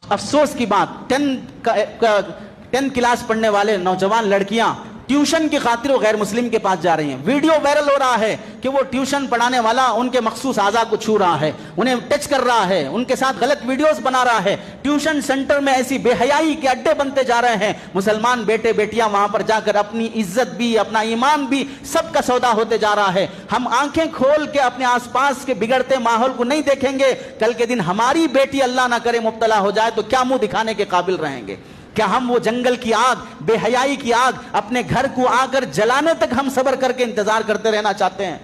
افسوس کی بات 10 کلاس پڑھنے والے نوجوان لڑکیاں ٹیوشن کی خاطر وہ غیر مسلم کے پاس جا رہی ہیں. ویڈیو وائرل ہو رہا ہے کہ وہ ٹیوشن پڑھانے والا ان کے مخصوص اعضاء کو چھو رہا ہے, انہیں ٹچ کر رہا ہے, ان کے ساتھ غلط ویڈیوز بنا رہا ہے. ٹیوشن سینٹر میں ایسی بے حیائی کے اڈے بنتے جا رہے ہیں. مسلمان بیٹے بیٹیاں وہاں پر جا کر اپنی عزت بھی, اپنا ایمان بھی, سب کا سودا ہوتے جا رہا ہے. ہم آنکھیں کھول کے اپنے آس پاس کے بگڑتے ماحول کو نہیں دیکھیں گے, کل کے دن ہماری بیٹی اللہ نہ کرے مبتلا ہو جائے تو کیا منہ دکھانے کے قابل رہیں گے؟ کیا ہم وہ جنگل کی آگ, بے حیائی کی آگ اپنے گھر کو آ کر جلانے تک ہم صبر کر کے انتظار کرتے رہنا چاہتے ہیں؟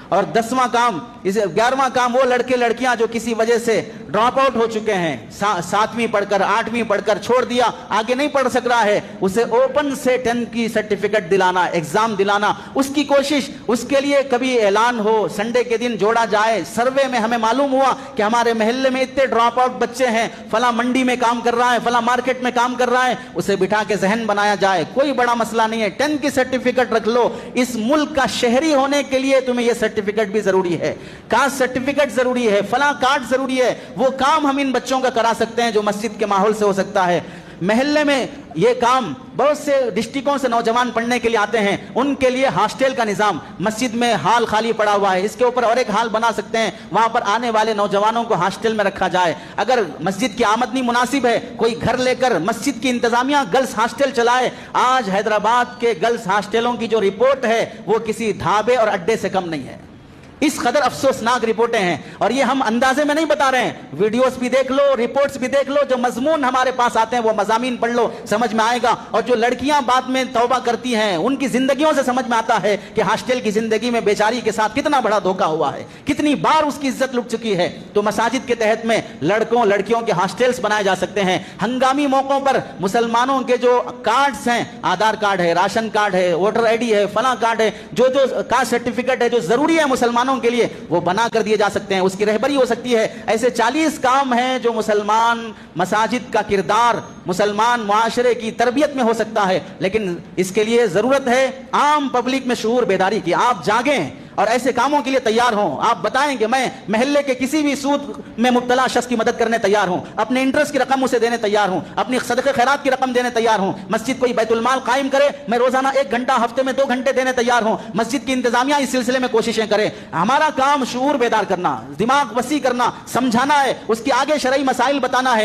اور 10واں کام, 11واں کام, وہ لڑکے لڑکیاں جو کسی وجہ سے ڈراپ آؤٹ ہو چکے ہیں, 7ویں پڑھ کر 8ویں پڑھ کر چھوڑ دیا, آگے نہیں پڑھ سک رہا ہے, اسے اوپن سے 10 کی سرٹیفکیٹ دلانا, ایگزام دلانا, اس کی کوشش. اس کے لیے کبھی اعلان ہو, سنڈے کے دن جوڑا جائے, سروے میں ہمیں معلوم ہوا کہ ہمارے محلے میں اتنے ڈراپ آؤٹ بچے ہیں, فلاں منڈی میں کام کر رہا ہے, فلاں مارکیٹ میں کام کر رہا ہے, اسے بٹھا کے ذہن بنایا جائے. کوئی بڑا مسئلہ نہیں ہے, 10 کی سرٹیفکیٹ رکھ لو. اس ملک کا شہری ہونے کے لیے تمہیں یہ سرٹیفکیٹ بھی ضروری ہے, کاسٹ سرٹیفکیٹ ضروری ہے, فلاں کارڈ ضروری ہے. وہ کام ہم ان بچوں کا کرا سکتے ہیں جو مسجد کے ماحول سے ہو سکتا ہے. محلے میں یہ کام, بہت سے ڈسٹرکٹوں سے نوجوان پڑھنے کے لیے آتے ہیں, ان کے لیے ہاسٹل کا نظام, مسجد میں ہال خالی پڑا ہوا ہے, اس کے اوپر اور ایک ہال بنا سکتے ہیں, وہاں پر آنے والے نوجوانوں کو ہاسٹل میں رکھا جائے. اگر مسجد کی آمدنی مناسب ہے, کوئی گھر لے کر مسجد کی انتظامیہ گرلز ہاسٹل چلائے. آج حیدرآباد کے گرلز ہاسٹلوں کی جو رپورٹ ہے وہ کسی ڈھابے اور اڈے سے کم نہیں ہے. اس قدر افسوسناک رپورٹیں ہیں, اور یہ ہم اندازے میں نہیں بتا رہے ہیں. ویڈیوز بھی دیکھ لو, رپورٹس بھی دیکھ لو, جو مضمون ہمارے پاس آتے ہیں وہ مضامین پڑھ لو, سمجھ میں آئے گا. اور جو لڑکیاں بعد میں توبہ کرتی ہیں, ان کی زندگیوں سے سمجھ میں آتا ہے کہ ہاسٹل کی زندگی میں بیچاری کے ساتھ کتنا بڑا دھوکہ ہوا ہے, کتنی بار اس کی عزت لٹ چکی ہے. تو مساجد کے تحت میں لڑکوں لڑکیوں کے ہاسٹلز بنائے جا سکتے ہیں. ہنگامی موقعوں پر مسلمانوں کے جو کارڈز ہیں, آدھار کارڈ ہے, راشن کارڈ ہے, ووٹر آئی ڈی ہے, فلاں کارڈ ہے, جو کاسٹ سرٹیفکیٹ ہے جو ضروری ہے مسلمانوں کے لیے, وہ بنا کر دیے جا سکتے ہیں. اس کی رہبری ہو سکتی ہے. ایسے 40 کام ہیں جو مسلمان مساجد کا کردار, مسلمان معاشرے کی تربیت میں ہو سکتا ہے. لیکن اس کے لیے ضرورت ہے عام پبلک میں شعور بیداری کی. آپ جاگیں اور ایسے کاموں کے لیے تیار ہوں. آپ بتائیں کہ میں محلے کے کسی بھی سود میں مبتلا شخص کی مدد کرنے تیار ہوں, اپنے انٹرسٹ کی رقم اسے دینے تیار ہوں, اپنی صدقہ خیرات کی رقم دینے تیار ہوں. مسجد کوئی بیت المال قائم کرے, میں روزانہ 1 گھنٹہ, ہفتے میں 2 گھنٹے دینے تیار ہوں. مسجد کی انتظامیہ اس سلسلے میں کوششیں کرے. ہمارا کام شعور بیدار کرنا, دماغ وسیع کرنا, سمجھانا ہے, اس کے آگے شرعی مسائل بتانا ہے.